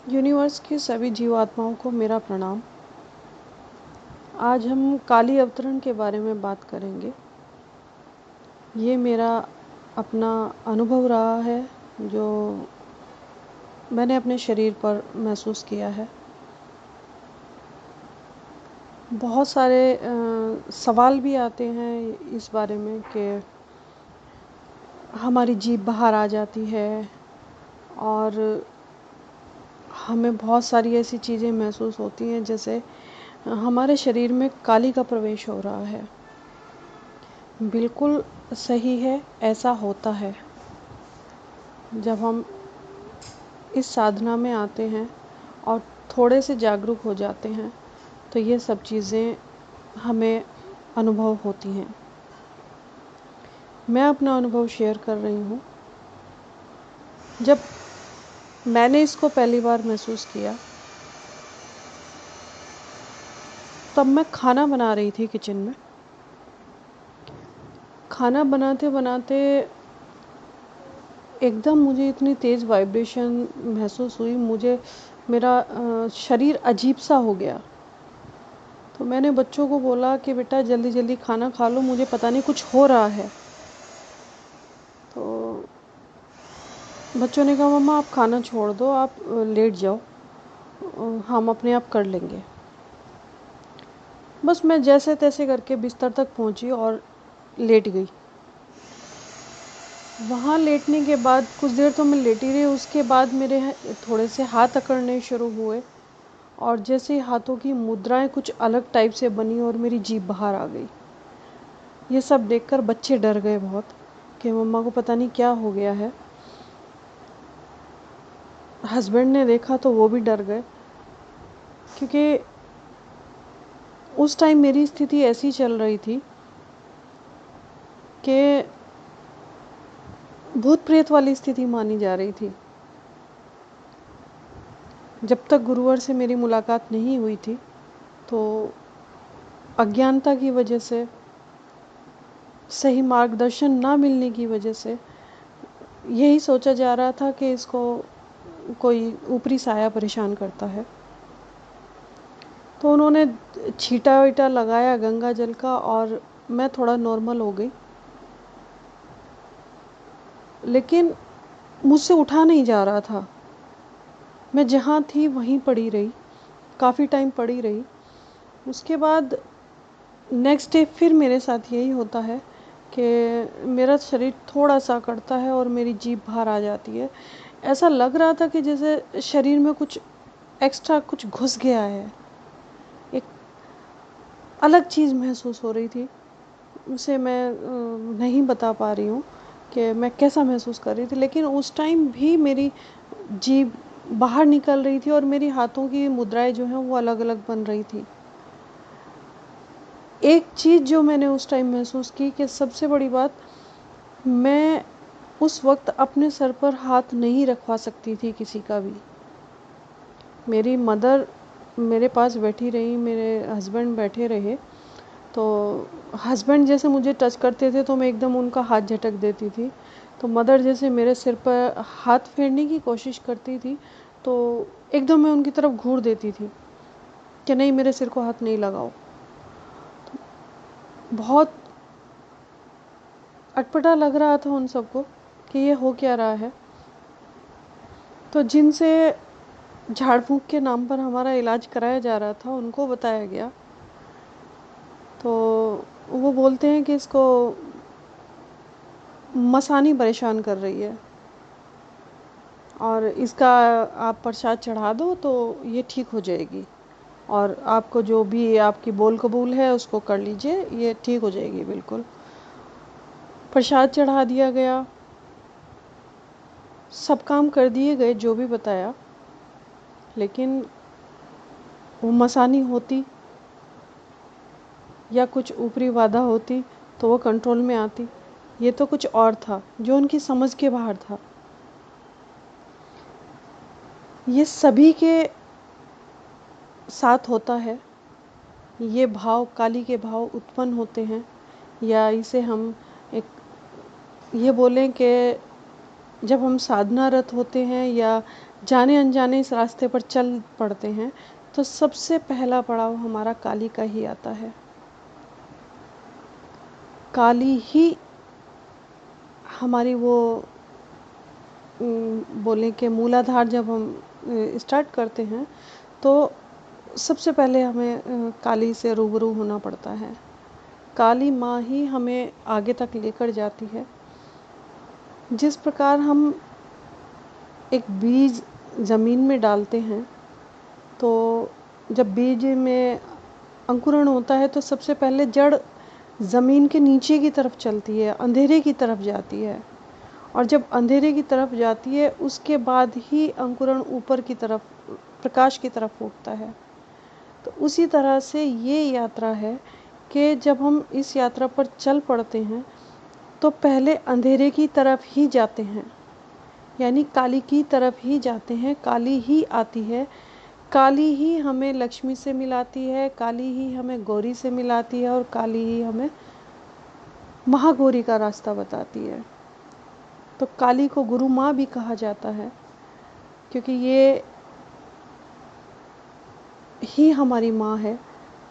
Universe की सभी जीवात्माओं को मेरा प्रणाम। आज हम काली अवतरण के बारे में बात करेंगे। ये मेरा अपना अनुभव रहा है जो मैंने अपने शरीर पर महसूस किया है। बहुत सारे सवाल भी आते हैं इस बारे में कि हमारी जीभ बाहर आ जाती है और हमें बहुत सारी ऐसी चीज़ें महसूस होती हैं जैसे हमारे शरीर में काली का प्रवेश हो रहा है। बिल्कुल सही है, ऐसा होता है। जब हम इस साधना में आते हैं और थोड़े से जागरूक हो जाते हैं तो ये सब चीज़ें हमें अनुभव होती हैं। मैं अपना अनुभव शेयर कर रही हूँ। जब मैंने इसको पहली बार महसूस किया तब मैं खाना बना रही थी किचन में। खाना बनाते बनाते एकदम मुझे इतनी तेज़ वाइब्रेशन महसूस हुई, मेरा शरीर अजीब सा हो गया। तो मैंने बच्चों को बोला कि बेटा जल्दी जल्दी खाना खा लो, मुझे पता नहीं कुछ हो रहा है। तो बच्चों ने कहा मम्मा आप खाना छोड़ दो, आप लेट जाओ, हम अपने आप कर लेंगे। बस मैं जैसे तैसे करके बिस्तर तक पहुंची और लेट गई। वहाँ लेटने के बाद कुछ देर तो मैं लेटी रही। उसके बाद मेरे थोड़े से हाथ अकड़ने शुरू हुए और जैसे हाथों की मुद्राएं कुछ अलग टाइप से बनी और मेरी जीभ बाहर आ गई। ये सब देखकर बच्चे डर गए बहुत कि मम्मा को पता नहीं क्या हो गया है। हस्बैंड ने देखा तो वो भी डर गए, क्योंकि उस टाइम मेरी स्थिति ऐसी चल रही थी कि भूत प्रेत वाली स्थिति मानी जा रही थी। जब तक गुरुवर से मेरी मुलाकात नहीं हुई थी तो अज्ञानता की वजह से, सही मार्गदर्शन ना मिलने की वजह से यही सोचा जा रहा था कि इसको कोई ऊपरी साया परेशान करता है। तो उन्होंने छींटा वीटा लगाया गंगा जल का और मैं थोड़ा नॉर्मल हो गई, लेकिन मुझसे उठा नहीं जा रहा था। मैं जहाँ थी वहीं पड़ी रही, काफ़ी टाइम पड़ी रही। उसके बाद नेक्स्ट डे फिर मेरे साथ यही होता है कि मेरा शरीर थोड़ा सा अकड़ता है और मेरी जीभ बाहर आ जाती है। ऐसा लग रहा था कि जैसे शरीर में कुछ एक्स्ट्रा कुछ घुस गया है। एक अलग चीज़ महसूस हो रही थी, उसे मैं नहीं बता पा रही हूँ कि मैं कैसा महसूस कर रही थी। लेकिन उस टाइम भी मेरी जीभ बाहर निकल रही थी और मेरी हाथों की मुद्राएं जो हैं वो अलग अलग बन रही थी। एक चीज़ जो मैंने उस टाइम महसूस की कि सबसे बड़ी बात, मैं उस वक्त अपने सर पर हाथ नहीं रखवा सकती थी किसी का भी। मेरी मदर मेरे पास बैठी रही, मेरे हस्बैंड बैठे रहे, तो हस्बैंड जैसे मुझे टच करते थे तो मैं एकदम उनका हाथ झटक देती थी। तो मदर जैसे मेरे सिर पर हाथ फेरने की कोशिश करती थी तो एकदम मैं उनकी तरफ घूर देती थी कि नहीं, मेरे सिर को हाथ नहीं लगाओ। बहुत अटपटा लग रहा था उन सबको कि ये हो क्या रहा है। तो जिनसे झाड़ फूँक के नाम पर हमारा इलाज कराया जा रहा था उनको बताया गया, तो वो बोलते हैं कि इसको मसानी परेशान कर रही है और इसका आप प्रसाद चढ़ा दो तो ये ठीक हो जाएगी, और आपको जो भी आपकी बोल कबूल है उसको कर लीजिए, ये ठीक हो जाएगी बिल्कुल। प्रसाद चढ़ा दिया गया, सब काम कर दिए गए जो भी बताया, लेकिन वो मसानी होती या कुछ ऊपरी बाधा होती तो वो कंट्रोल में आती। ये तो कुछ और था जो उनकी समझ के बाहर था। ये सभी के साथ होता है। ये भाव, काली के भाव उत्पन्न होते हैं, या इसे हम एक ये बोलें कि जब हम साधनारत होते हैं या जाने अनजाने इस रास्ते पर चल पड़ते हैं तो सबसे पहला पड़ाव हमारा काली का ही आता है। काली ही हमारी वो बोलें कि मूलाधार जब हम स्टार्ट करते हैं तो सबसे पहले हमें काली से रूबरू होना पड़ता है। काली माँ ही हमें आगे तक लेकर जाती है। जिस प्रकार हम एक बीज ज़मीन में डालते हैं तो जब बीज में अंकुरण होता है तो सबसे पहले जड़ ज़मीन के नीचे की तरफ चलती है, अंधेरे की तरफ जाती है, और जब अंधेरे की तरफ जाती है उसके बाद ही अंकुरण ऊपर की तरफ प्रकाश की तरफ उठता है। तो उसी तरह से ये यात्रा है कि जब हम इस यात्रा पर चल पड़ते हैं तो पहले अंधेरे की तरफ ही जाते हैं, यानी काली की तरफ ही जाते हैं। काली ही आती है, काली ही हमें लक्ष्मी से मिलाती है, काली ही हमें गौरी से मिलाती है, और काली ही हमें महागौरी का रास्ता बताती है। तो काली को गुरु माँ भी कहा जाता है क्योंकि ये ही हमारी माँ है।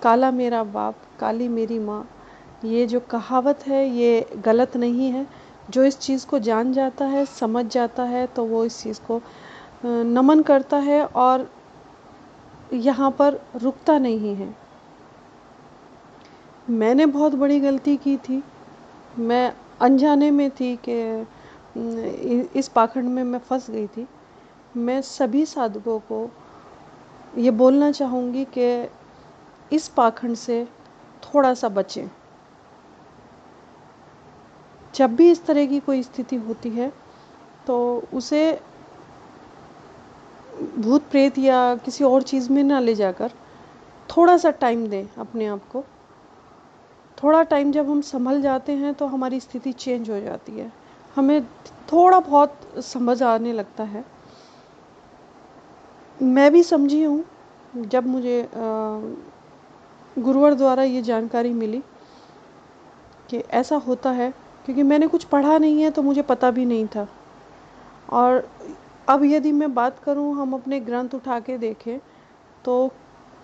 काला मेरा बाप, काली मेरी माँ, ये जो कहावत है ये गलत नहीं है। जो इस चीज़ को जान जाता है, समझ जाता है, तो वो इस चीज़ को नमन करता है और यहाँ पर रुकता नहीं है। मैंने बहुत बड़ी गलती की थी। मैं अनजाने में थी कि इस पाखंड में मैं फंस गई थी। मैं सभी साधकों को ये बोलना चाहूँगी कि इस पाखंड से थोड़ा सा बचें। जब भी इस तरह की कोई स्थिति होती है तो उसे भूत प्रेत या किसी और चीज़ में ना ले जाकर थोड़ा सा टाइम दें अपने आप को। थोड़ा टाइम जब हम संभल जाते हैं तो हमारी स्थिति चेंज हो जाती है, हमें थोड़ा बहुत समझ आने लगता है। मैं भी समझी हूँ जब मुझे गुरुवर द्वारा ये जानकारी मिली कि ऐसा होता है, क्योंकि मैंने कुछ पढ़ा नहीं है तो मुझे पता भी नहीं था। और अब यदि मैं बात करूँ, हम अपने ग्रंथ उठा के देखें तो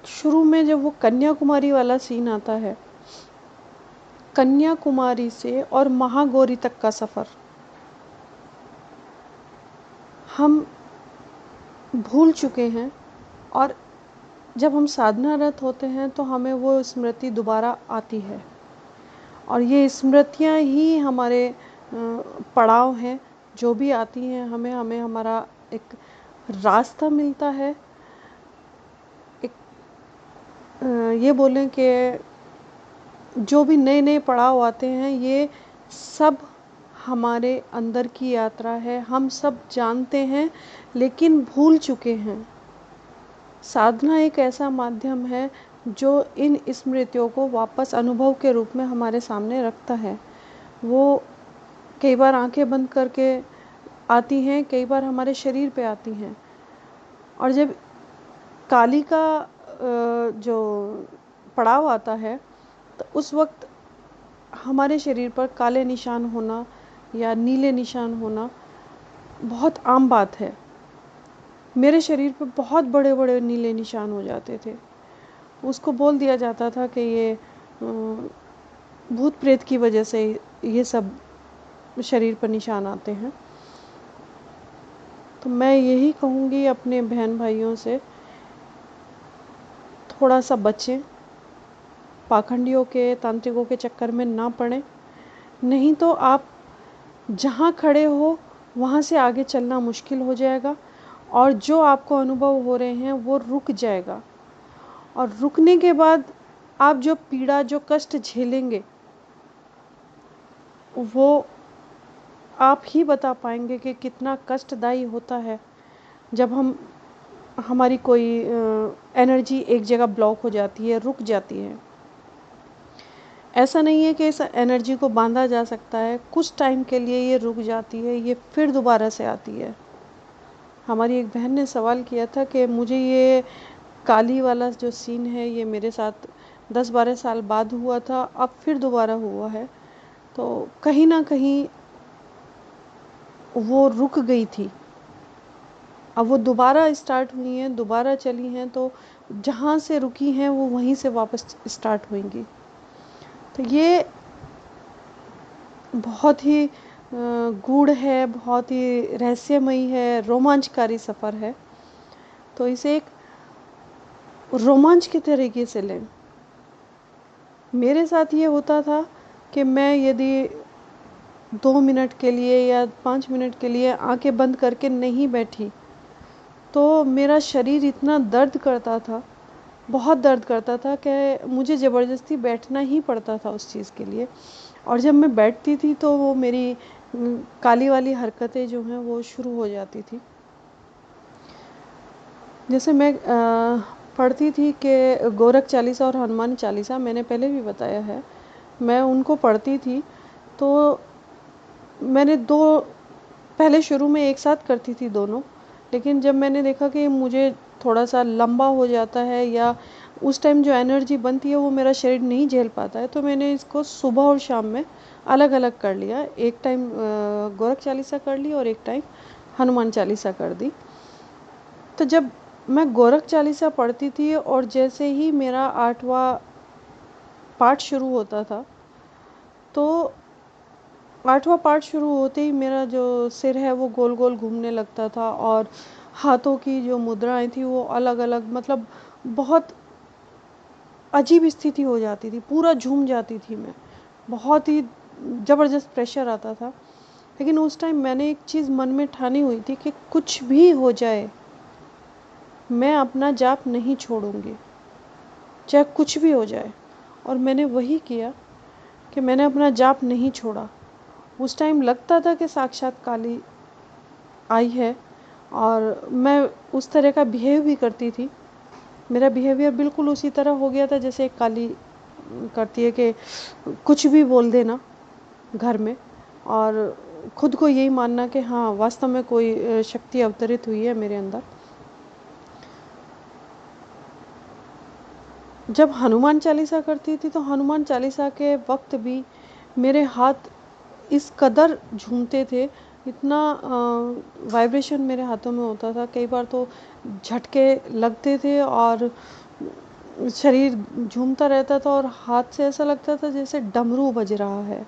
शुरू में जब वो कन्याकुमारी वाला सीन आता है, कन्याकुमारी से और महागौरी तक का सफ़र हम भूल चुके हैं, और जब हम साधनारत होते हैं तो हमें वो स्मृति दोबारा आती है, और ये स्मृतियाँ ही हमारे पड़ाव हैं। जो भी आती हैं हमें हमें हमारा एक रास्ता मिलता है। एक ये बोलें कि जो भी नए नए पड़ाव आते हैं ये सब हमारे अंदर की यात्रा है। हम सब जानते हैं लेकिन भूल चुके हैं। साधना एक ऐसा माध्यम है जो इन स्मृतियों को वापस अनुभव के रूप में हमारे सामने रखता है। वो कई बार आंखें बंद करके आती हैं, कई बार हमारे शरीर पे आती हैं। और जब काली का जो पड़ाव आता है तो उस वक्त हमारे शरीर पर काले निशान होना या नीले निशान होना बहुत आम बात है। मेरे शरीर पर बहुत बड़े बड़े नीले निशान हो जाते थे। उसको बोल दिया जाता था कि ये भूत प्रेत की वजह से ये सब शरीर पर निशान आते हैं। तो मैं यही कहूँगी अपने बहन भाइयों से, थोड़ा सा बचें, पाखंडियों के तांत्रिकों के चक्कर में ना पड़ें। नहीं तो आप जहाँ खड़े हो वहाँ से आगे चलना मुश्किल हो जाएगा, और जो आपको अनुभव हो रहे हैं वो रुक जाएगा। और रुकने के बाद आप जो पीड़ा, जो कष्ट झेलेंगे वो आप ही बता पाएंगे कि कितना कष्टदायी होता है जब हमारी कोई एनर्जी एक जगह ब्लॉक हो जाती है, रुक जाती है। ऐसा नहीं है कि इस एनर्जी को बांधा जा सकता है, कुछ टाइम के लिए ये रुक जाती है, ये फिर दोबारा से आती है। हमारी एक बहन ने सवाल किया था कि मुझे ये काली वाला जो सीन है ये मेरे साथ 10-12 साल बाद हुआ था, अब फिर दोबारा हुआ है। तो कहीं ना कहीं वो रुक गई थी। अब वो दोबारा स्टार्ट हुई हैं, दोबारा चली हैं, तो जहाँ से रुकी हैं वो वहीं से वापस स्टार्ट होंगी। तो ये बहुत ही गूढ़ है, बहुत ही रहस्यमयी है, रोमांचकारी सफ़र है। तो इसे एक रोमांच के तरीके से लें। मेरे साथ ये होता था कि मैं यदि 2 मिनट के लिए या 5 मिनट के लिए आंखें बंद करके नहीं बैठी तो मेरा शरीर इतना दर्द करता था, बहुत दर्द करता था कि मुझे ज़बरदस्ती बैठना ही पड़ता था उस चीज़ के लिए। और जब मैं बैठती थी तो वो मेरी काली वाली हरकतें जो हैं वो शुरू हो जाती थी। जैसे मैं पढ़ती थी कि गोरख चालीसा और हनुमान चालीसा, मैंने पहले भी बताया है, मैं उनको पढ़ती थी। तो मैंने दो पहले शुरू में एक साथ करती थी दोनों, लेकिन जब मैंने देखा कि मुझे थोड़ा सा लंबा हो जाता है या उस टाइम जो एनर्जी बनती है वो मेरा शरीर नहीं झेल पाता है, तो मैंने इसको सुबह और शाम में अलग अलग कर लिया। एक टाइम गोरख चालीसा कर ली और एक टाइम हनुमान चालीसा कर दी। तो जब मैं गोरख चालीसा पढ़ती थी और जैसे ही मेरा 8वां पाठ शुरू होता था, तो 8वां पाठ शुरू होते ही मेरा जो सिर है वो गोल गोल घूमने लगता था और हाथों की जो मुद्राएं थी वो अलग अलग, मतलब बहुत अजीब स्थिति हो जाती थी, पूरा झूम जाती थी मैं, बहुत ही ज़बरदस्त प्रेशर आता था। लेकिन उस टाइम मैंने एक चीज़ मन में ठानी हुई थी कि कुछ भी हो जाए मैं अपना जाप नहीं छोड़ूंगी, चाहे कुछ भी हो जाए। और मैंने वही किया कि मैंने अपना जाप नहीं छोड़ा। उस टाइम लगता था कि साक्षात काली आई है और मैं उस तरह का बिहेव भी करती थी। मेरा बिहेवियर बिल्कुल उसी तरह हो गया था जैसे एक काली करती है कि कुछ भी बोल देना घर में और खुद को यही मानना कि हाँ वास्तव में कोई शक्ति अवतरित हुई है मेरे अंदर। जब हनुमान चालीसा करती थी तो हनुमान चालीसा के वक्त भी मेरे हाथ इस कदर झूमते थे, इतना वाइब्रेशन मेरे हाथों में होता था, कई बार तो झटके लगते थे और शरीर झूमता रहता था और हाथ से ऐसा लगता था जैसे डमरू बज रहा है,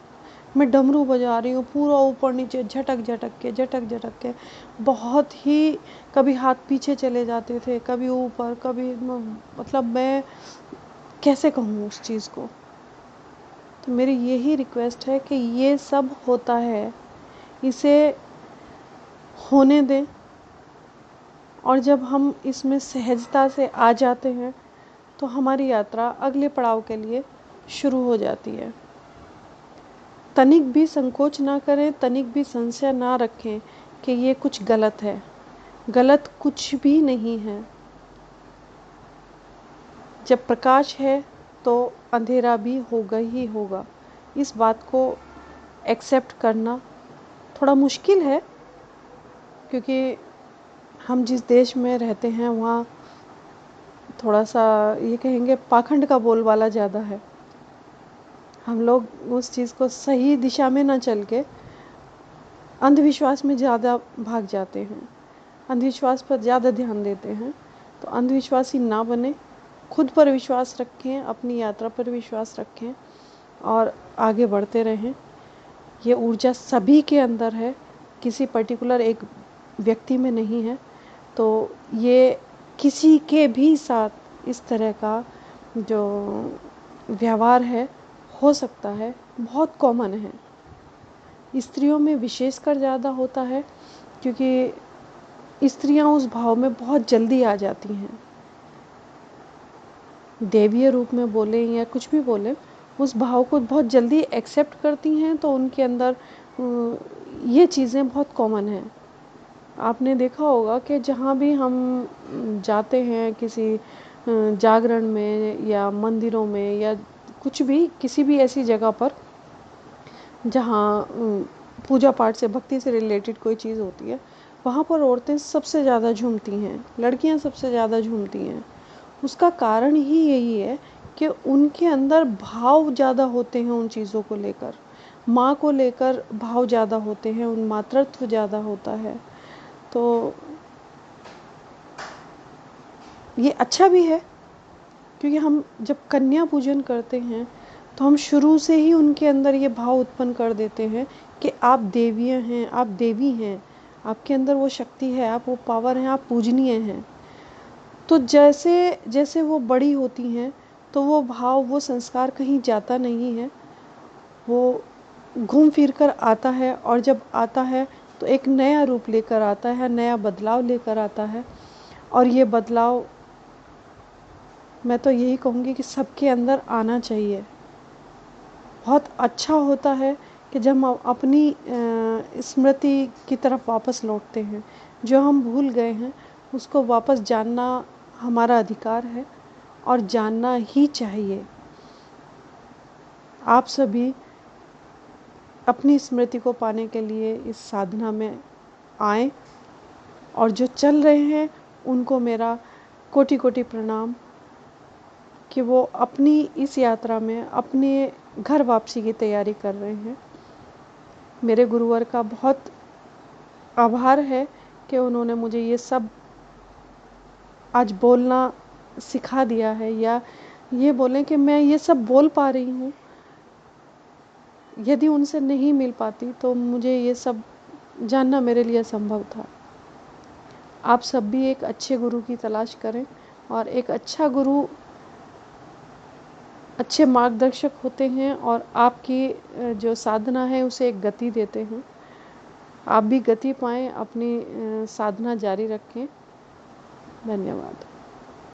मैं डमरू बजा रही हूँ, पूरा ऊपर नीचे झटक झटक के बहुत ही, कभी हाथ पीछे चले जाते थे, कभी ऊपर, कभी मतलब मैं कैसे कहूँ उस चीज़ को। तो मेरी यही रिक्वेस्ट है कि ये सब होता है, इसे होने दें। और जब हम इसमें सहजता से आ जाते हैं तो हमारी यात्रा अगले पड़ाव के लिए शुरू हो जाती है। तनिक भी संकोच ना करें, तनिक भी संशय ना रखें कि ये कुछ गलत है। गलत कुछ भी नहीं है। जब प्रकाश है तो अंधेरा भी होगा ही होगा। इस बात को एक्सेप्ट करना थोड़ा मुश्किल है, क्योंकि हम जिस देश में रहते हैं वहाँ थोड़ा सा ये कहेंगे पाखंड का बोलबाला ज़्यादा है। हम लोग उस चीज़ को सही दिशा में ना चल के अंधविश्वास में ज़्यादा भाग जाते हैं, अंधविश्वास पर ज़्यादा ध्यान देते हैं। तो अंधविश्वासी ना बने, खुद पर विश्वास रखें, अपनी यात्रा पर विश्वास रखें और आगे बढ़ते रहें। ये ऊर्जा सभी के अंदर है, किसी पर्टिकुलर एक व्यक्ति में नहीं है। तो ये किसी के भी साथ इस तरह का जो व्यवहार है हो सकता है, बहुत कॉमन है। स्त्रियों में विशेषकर ज़्यादा होता है, क्योंकि स्त्रियां उस भाव में बहुत जल्दी आ जाती हैं। देवीय रूप में बोले या कुछ भी बोले, उस भाव को बहुत जल्दी एक्सेप्ट करती हैं, तो उनके अंदर ये चीज़ें बहुत कॉमन हैं। आपने देखा होगा कि जहाँ भी हम जाते हैं किसी जागरण में या मंदिरों में या कुछ भी, किसी भी ऐसी जगह पर जहाँ पूजा पाठ से, भक्ति से रिलेटेड कोई चीज़ होती है, वहाँ पर औरतें सबसे ज़्यादा झूमती हैं, लड़कियाँ सबसे ज़्यादा झूमती हैं। उसका कारण ही यही है कि उनके अंदर भाव ज़्यादा होते हैं उन चीज़ों को लेकर, माँ को लेकर भाव ज़्यादा होते हैं, उन मातृत्व ज़्यादा होता है। तो ये अच्छा भी है, क्योंकि हम जब कन्या पूजन करते हैं तो हम शुरू से ही उनके अंदर ये भाव उत्पन्न कर देते हैं कि आप देवियाँ हैं, आप देवी हैं, आपके अंदर वो शक्ति है, आप वो पावर हैं, आप पूजनीय हैं। तो जैसे जैसे वो बड़ी होती हैं तो वो भाव, वो संस्कार कहीं जाता नहीं है, वो घूम फिर कर आता है, और जब आता है तो एक नया रूप लेकर आता है, नया बदलाव लेकर आता है। और ये बदलाव मैं तो यही कहूँगी कि सबके अंदर आना चाहिए। बहुत अच्छा होता है कि जब हम अपनी स्मृति की तरफ वापस लौटते हैं, जो हम भूल गए हैं उसको वापस जानना हमारा अधिकार है, और जानना ही चाहिए। आप सभी अपनी स्मृति को पाने के लिए इस साधना में आएं, और जो चल रहे हैं उनको मेरा कोटि कोटि प्रणाम कि वो अपनी इस यात्रा में अपने घर वापसी की तैयारी कर रहे हैं। मेरे गुरुवर का बहुत आभार है कि उन्होंने मुझे ये सब आज बोलना सिखा दिया है, या ये बोलें कि मैं ये सब बोल पा रही हूँ। यदि उनसे नहीं मिल पाती तो मुझे ये सब जानना मेरे लिए असंभव था। आप सब भी एक अच्छे गुरु की तलाश करें, और एक अच्छा गुरु अच्छे मार्गदर्शक होते हैं और आपकी जो साधना है उसे एक गति देते हैं। आप भी गति पाएँ, अपनी साधना जारी रखें। धन्यवाद।